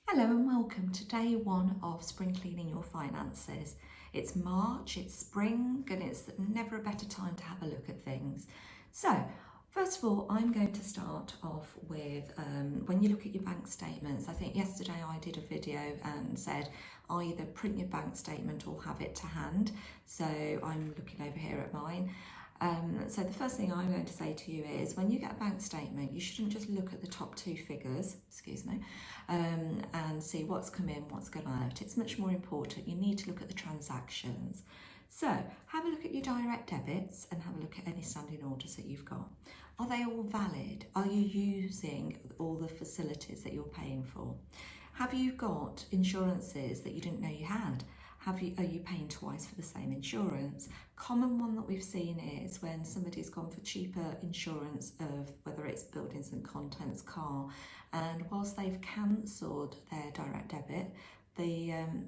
Hello and welcome to day one of Spring Cleaning Your Finances. It's March, it's spring, and it's never a better time to have a look at things. So, first of all, I'm going to start off with when you look at your bank statements. I think yesterday I did a video and said either print your bank statement or have it to hand. So, I'm looking over here at mine. So the first thing I'm going to say to you is when you get a bank statement, you shouldn't just look at the top two figures, and see what's come in, what's gone out. It's much more important. You need to look at the transactions. So have a look at your direct debits and have a look at any standing orders that you've got. Are they all valid? Are you using all the facilities that you're paying for? Have you got insurances that you didn't know you had? Are you paying twice for the same insurance? Common one that we've seen is when somebody's gone for cheaper insurance of whether it's buildings and contents, car, and whilst they've cancelled their direct debit,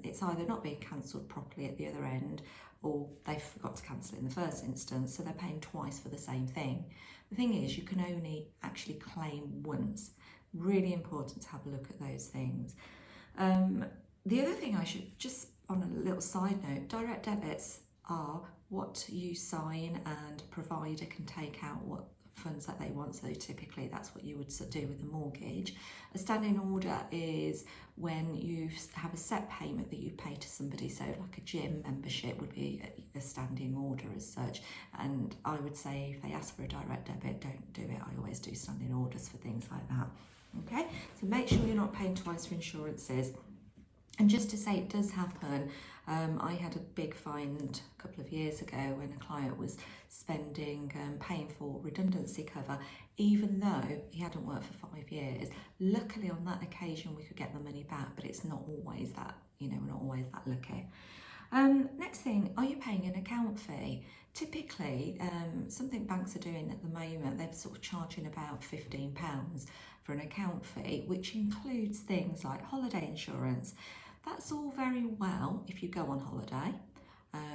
it's either not being cancelled properly at the other end or they forgot to cancel it in the first instance, so they're paying twice for the same thing. The thing is, you can only actually claim once. Really important to have a look at those things. The other thing I should just, on a little side note, direct debits are what you sign and provider can take out what funds that they want. So typically that's what you would do with a mortgage. A standing order is when you have a set payment that you pay to somebody. So like a gym membership would be a standing order as such. And I would say if they ask for a direct debit, don't do it. I always do standing orders for things like that. Okay, so make sure you're not paying twice for insurances. And just to say it does happen, I had a big find a couple of years ago when a client was paying for redundancy cover, even though he hadn't worked for 5 years. Luckily on that occasion we could get the money back, but it's not always that, we're not always that lucky. Next thing, are you paying an account fee? Typically, something banks are doing at the moment, they're sort of charging about £15 for an account fee, which includes things like holiday insurance. That's all very well if you go on holiday.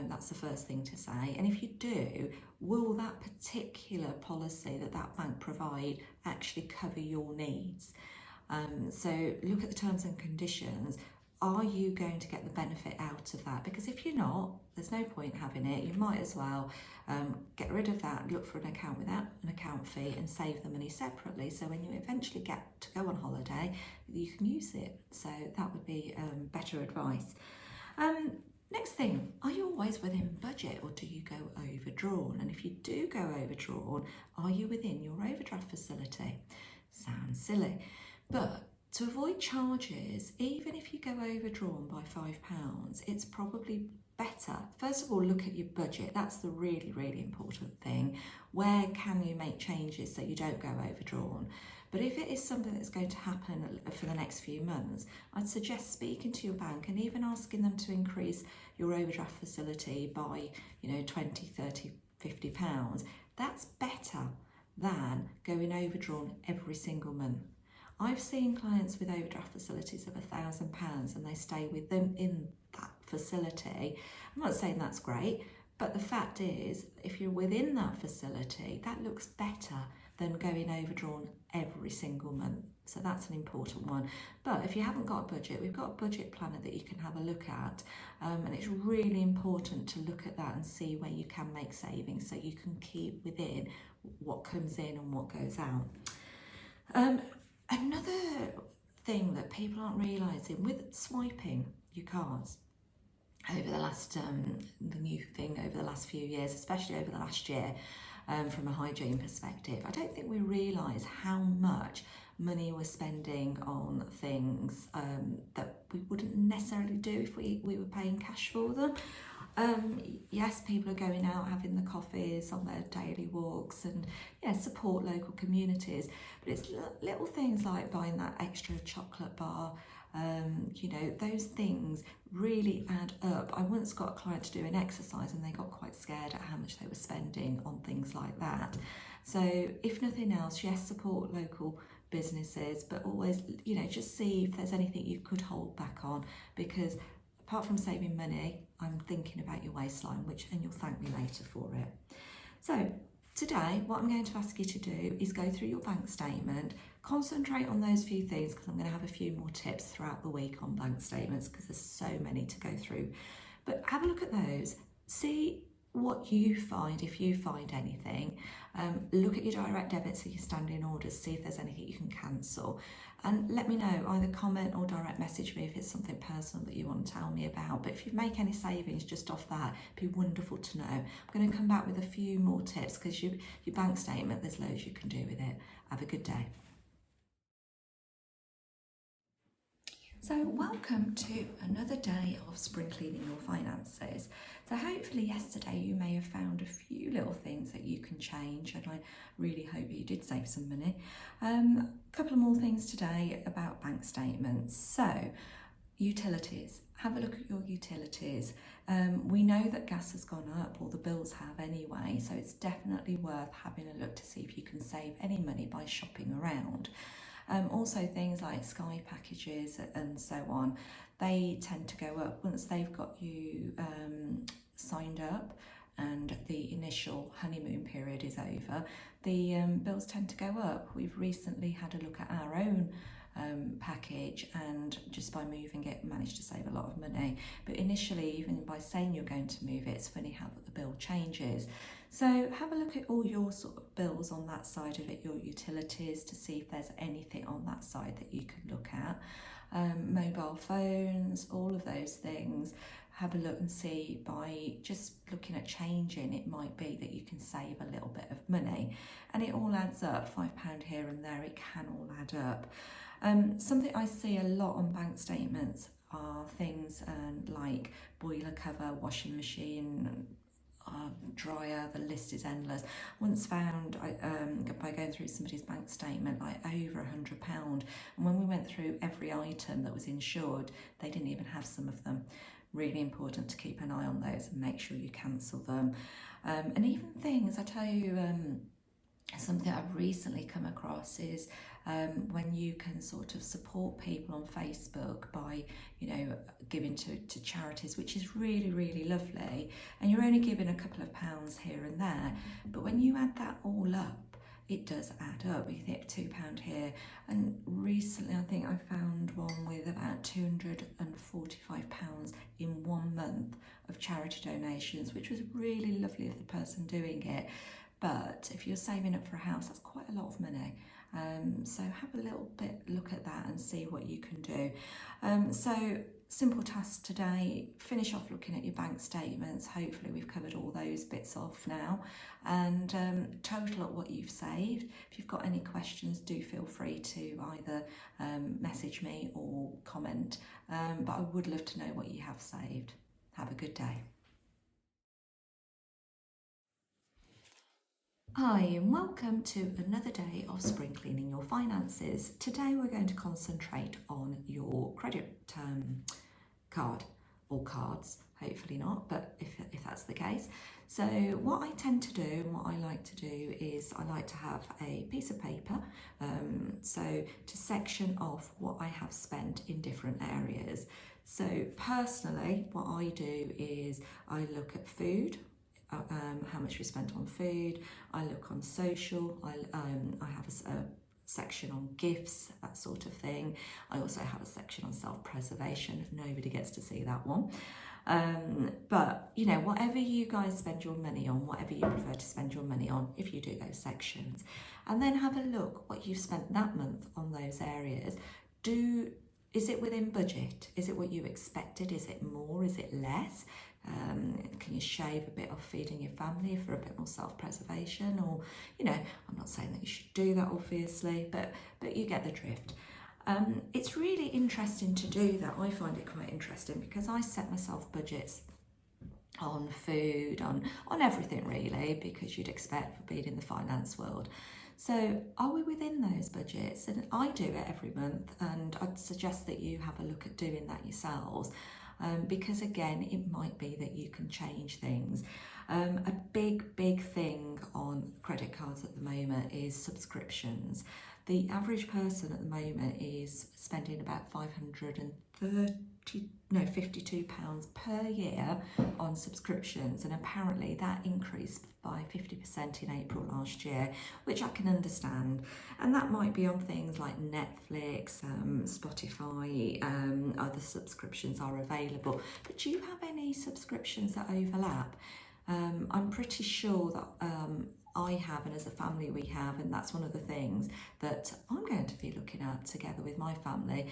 That's the first thing to say. And if you do, will that particular policy that bank provide actually cover your needs? So look at the terms and conditions. Are you going to get the benefit out of that? Because if you're not, there's no point having it. You might as well get rid of that, look for an account without an account fee and save the money separately. So when you eventually get to go on holiday, you can use it. So that would be better advice. Next thing, are you always within budget or do you go overdrawn? And if you do go overdrawn, are you within your overdraft facility? Sounds silly, but to avoid charges, even if you go overdrawn by £5, it's probably better. First of all, look at your budget. That's the really, really important thing. Where can you make changes so you don't go overdrawn? But if it is something that's going to happen for the next few months, I'd suggest speaking to your bank and even asking them to increase your overdraft facility by, 20, 30, £50. That's better than going overdrawn every single month. I've seen clients with overdraft facilities of £1,000 and they stay with them in that facility. I'm not saying that's great, but the fact is, if you're within that facility, that looks better than going overdrawn every single month. So that's an important one. But if you haven't got a budget, we've got a budget planner that you can have a look at. And it's really important to look at that and see where you can make savings so you can keep within what comes in and what goes out. Another thing that people aren't realising with swiping your cards over the last, the new thing over the last few years, especially over the last year, from a hygiene perspective, I don't think we realise how much money we're spending on things that we wouldn't necessarily do if we were paying cash for them. Yes, people are going out having the coffees on their daily walks and support local communities, but it's little things like buying that extra chocolate bar. Those things really add up. I once got a client to do an exercise and they got quite scared at how much they were spending on things like that. So if nothing else, yes, support local businesses, but always, just see if there's anything you could hold back on, because apart from saving money, I'm thinking about your waistline, and you'll thank me later for it. So Today, what I'm going to ask you to do is go through your bank statement, concentrate on those few things because I'm going to have a few more tips throughout the week on bank statements because there's so many to go through. But have a look at those, see what you find, if you find anything. Look at your direct debits or your standing orders, see if there's anything you can cancel. And let me know, either comment or direct message me if it's something personal that you want to tell me about. But if you make any savings just off that, it'd be wonderful to know. I'm going to come back with a few more tips because your bank statement, there's loads you can do with it. Have a good day. So welcome to another day of spring cleaning your finances. So hopefully yesterday you may have found a few little things that you can change, and I really hope you did save some money. A couple of more things today about bank statements. So utilities, have a look at your utilities. We know that gas has gone up, or the bills have anyway, so it's definitely worth having a look to see if you can save any money by shopping around. Also things like Sky packages and so on, they tend to go up once they've got you signed up and the initial honeymoon period is over. The bills tend to go up. We've recently had a look at our own package, and just by moving it managed to save a lot of money. But initially, even by saying you're going to move it, it's funny how the bill changes. So have a look at all your sort of bills on that side of it, your utilities, to see if there's anything on that side that you could look at. Mobile phones, all of those things. Have a look and see, by just looking at changing, it might be that you can save a little bit of money, and it all adds up. £5 here and there, it can all add up. Something I see a lot on bank statements are things like boiler cover, washing machine, dryer, the list is endless. Once found by going through somebody's bank statement like over £100, and when we went through every item that was insured, they didn't even have some of them. Really important to keep an eye on those and make sure you cancel them. And even things, I tell you, something I've recently come across is when you can sort of support people on Facebook by, giving to charities, which is really, really lovely. And you're only giving a couple of pounds here and there. But when you add that all up, it does add up. You think £2 here. And recently, I think I found one with about £245 in 1 month of charity donations, which was really lovely of the person doing it. But if you're saving up for a house, that's quite a lot of money. So have a little bit look at that and see what you can do. So simple tasks today, finish off looking at your bank statements. Hopefully we've covered all those bits off now, and total up what you've saved. If you've got any questions, do feel free to either message me or comment, but I would love to know what you have saved. Have a good day. Hi and welcome to another day of spring cleaning your finances. Today we're going to concentrate on your credit card or cards, hopefully not, but if that's the case. So what I tend to do and what I like to do is I like to have a piece of paper, so to section off what I have spent in different areas. So personally, what I do is I look at food, how much we spent on food. I look on social. I have a section on gifts, that sort of thing. I also have a section on self-preservation. Nobody gets to see that one. But whatever you guys spend your money on, whatever you prefer to spend your money on, if you do those sections, and then have a look what you've spent that month on those areas. Is it within budget? Is it what you expected? Is it more? Is it less? Can you shave a bit off feeding your family for a bit more self-preservation? Or, I'm not saying that you should do that, obviously, but you get the drift. It's really interesting to do that. I find it quite interesting because I set myself budgets on food, on everything really, because you'd expect for being in the finance world. So are we within those budgets? And I do it every month, and I'd suggest that you have a look at doing that yourselves, because again, it might be that you can change things. A big thing on credit cards at the moment is subscriptions. The average person at the moment is spending about £52 per year on subscriptions, and apparently that increased by 50% in April last year, which I can understand. And that might be on things like Netflix, Spotify, other subscriptions are available. But do you have any subscriptions that overlap? I'm pretty sure that I have, and as a family we have, and that's one of the things that I'm going to be looking at together with my family,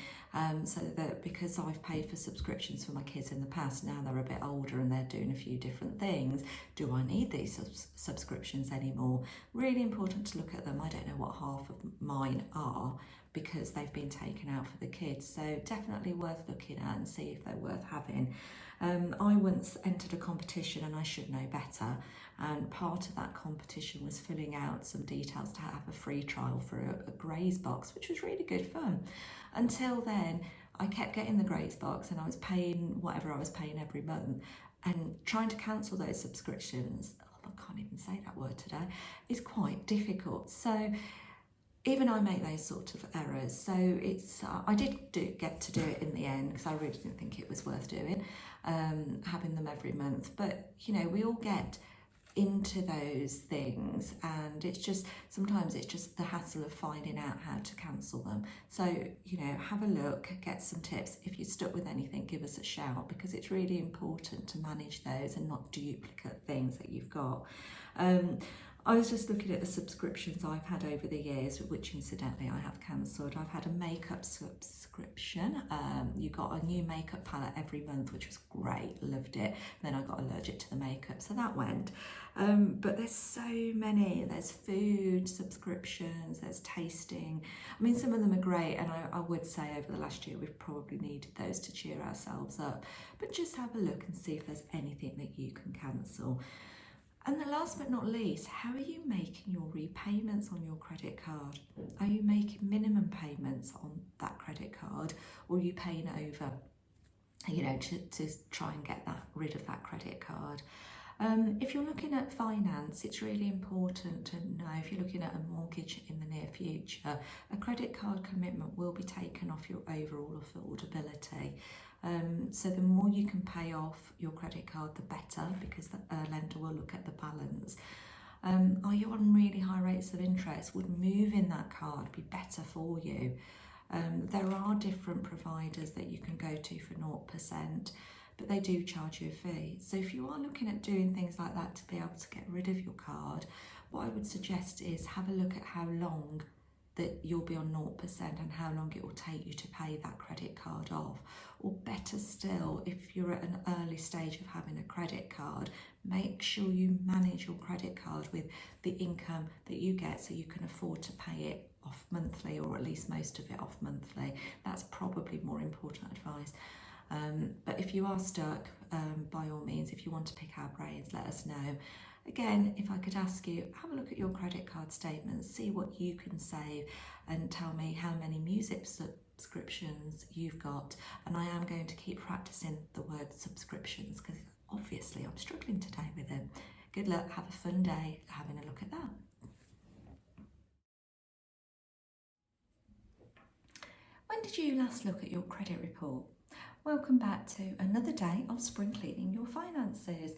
so that because I've paid for subscriptions for my kids in the past, now they're a bit older and they're doing a few different things, do I need these subscriptions anymore? Really important to look at them. I don't know what half of mine are because they've been taken out for the kids, so definitely worth looking at and see if they're worth having. I once entered a competition, and I should know better, and part of that competition was filling out some details to have a free trial for a Graze box, which was really good fun. Until then, I kept getting the Graze box and I was paying whatever I was paying every month, and trying to cancel those subscriptions, I can't even say that word today, is quite difficult. So even I make those sort of errors. So it's I did get to do it in the end because I really didn't think it was worth doing, having them every month. But you know, we all get into those things, and it's just sometimes it's just the hassle of finding out how to cancel them. So you know, have a look, get some tips. If you're stuck with anything, give us a shout, because it's really important to manage those and not duplicate things that you've got. I was just looking at the subscriptions I've had over the years, which incidentally I have cancelled. I've had a makeup subscription. You got a new makeup palette every month, which was great, loved it. Then I got allergic to the makeup, so that went. But there's so many. There's food subscriptions, there's tasting. I mean, some of them are great, and I would say over the last year we've probably needed those to cheer ourselves up. But just have a look and see if there's anything that you can cancel. And the last but not least, how are you making your repayments on your credit card? Are you making minimum payments on that credit card, or are you paying over, you know, to try and get rid of that credit card? If you're looking at finance, it's really important to know if you're looking at a mortgage in the near future, a credit card commitment will be taken off your overall affordability. So the more you can pay off your credit card, the better, because the lender will look at the balance. Are you on really high rates of interest? Would moving that card be better for you? There are different providers that you can go to for 0%, but they do charge you a fee. So if you are looking at doing things like that to be able to get rid of your card, what I would suggest is have a look at how long that you'll be on 0% and how long it will take you to pay that credit card off. Or better still, if you're at an early stage of having a credit card, make sure you manage your credit card with the income that you get so you can afford to pay it off monthly, or at least most of it off monthly. That's probably more important advice. But if you are stuck, by all means, if you want to pick our brains, let us know. Again, if I could ask you, have a look at your credit card statements, see what you can save, and tell me how many music subscriptions you've got. And I am going to keep practicing the word subscriptions, because obviously I'm struggling today with it. Good luck, have a fun day having a look at that. When did you last look at your credit report? Welcome back to another day of spring cleaning your finances.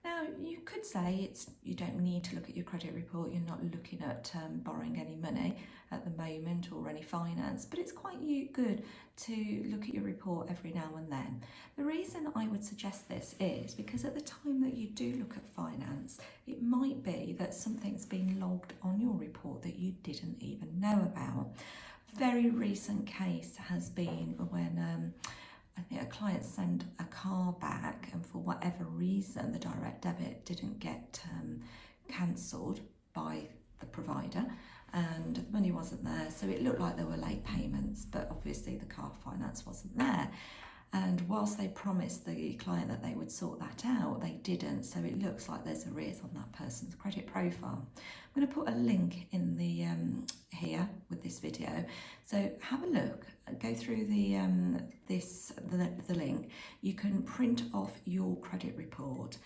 Now, you could say you don't need to look at your credit report, you're not looking at borrowing any money at the moment or any finance, but it's quite good to look at your report every now and then. The reason I would suggest this is because at the time that you do look at finance, it might be that something's been logged on your report that you didn't even know about. Very recent case has been when I think a client sent a car back, and for whatever reason the direct debit didn't get cancelled by the provider, and the money wasn't there, so it looked like there were late payments, but obviously the car finance wasn't there. And whilst they promised the client that they would sort that out, they didn't, so it looks like there's arrears on that person's credit profile. I'm going to put a link in the here with this video, so have a look, go through the link. You can print off your credit report,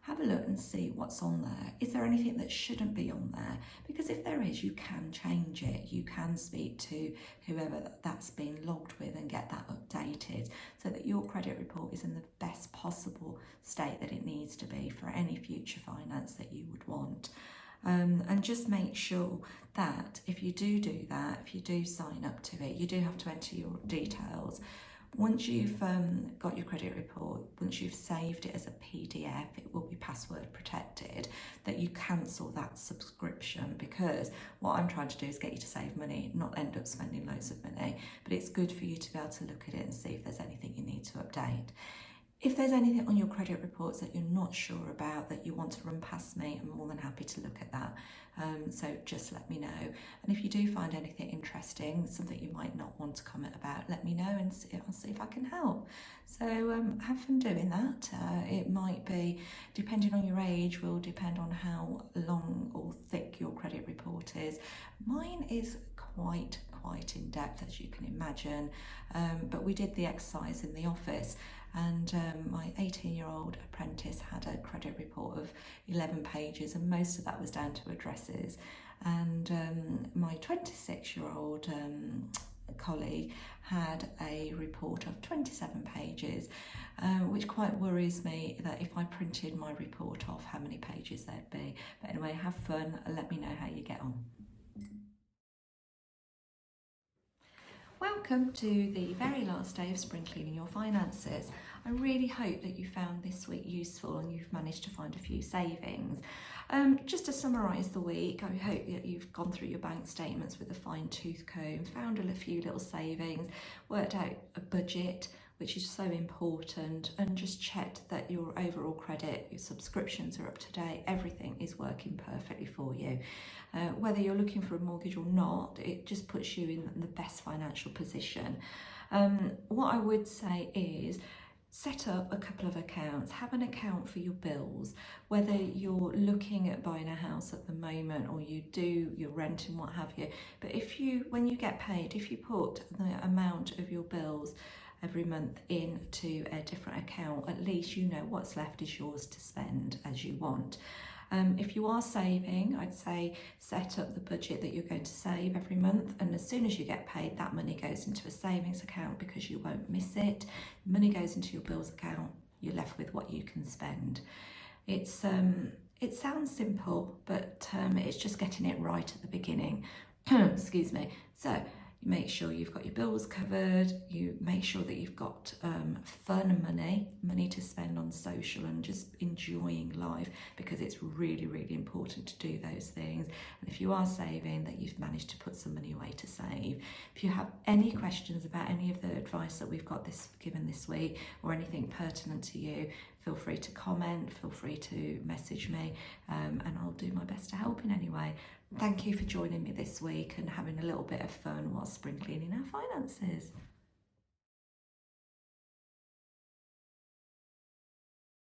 have a look and see what's on there. Is there anything that shouldn't be on there? Because if there is, you can change it. You can speak to whoever that's been logged with and get that updated so that your credit report is in the best possible state that it needs to be for any future finance that you would want. And just make sure that if you do that, if you do sign up to it, you do have to enter your details. Once you've got your credit report, once you've saved it as a PDF, it will be password protected, that you cancel that subscription, because what I'm trying to do is get you to save money, not end up spending loads of money. But it's good for you to be able to look at it and see if there's anything you need to update. If there's anything on your credit reports that you're not sure about, that you want to run past me, I'm more than happy to look at that. So just let me know. And if you do find anything interesting, something you might not want to comment about, let me know and I'll see if I can help. So have fun doing that. It might be, depending on your age, will depend on how long or thick your credit report is. Mine is quite in depth, as you can imagine, but we did the exercise in the office, and my 18-year-old apprentice had a credit report of 11 pages, and most of that was down to addresses, and my 26-year-old colleague had a report of 27 pages, which quite worries me, that if I printed my report off, how many pages there'd be. But anyway, have fun and let me know how you get on. Welcome to the very last day of spring cleaning your finances. I really hope that you found this week useful and you've managed to find a few savings. Just to summarise the week, I hope that you've gone through your bank statements with a fine-tooth comb, found a few little savings, worked out a budget, which is so important, and just checked that your overall credit, your subscriptions are up to date, everything is working perfectly for you. Whether you're looking for a mortgage or not, it just puts you in the best financial position. What I would say is, set up a couple of accounts. Have an account for your bills, whether you're looking at buying a house at the moment or you're renting, what have you. But when you get paid, if you put the amount of your bills every month into a different account, at least you know what's left is yours to spend as you want. If you are saving, I'd say set up the budget that you're going to save every month, and as soon as you get paid, that money goes into a savings account because you won't miss it. Money goes into your bills account, you're left with what you can spend. It sounds simple, but it's just getting it right at the beginning. Excuse me. So you make sure you've got your bills covered, you make sure that you've got fun money to spend on social and just enjoying life, because it's really important to do those things. And if you are saving, that you've managed to put some money away to save. If you have any questions about any of the advice that we've got given this week, or anything pertinent to you, feel free to comment, feel free to message me, and I'll do my best to help in any way. Thank you for joining me this week and having a little bit of fun while spring cleaning our finances.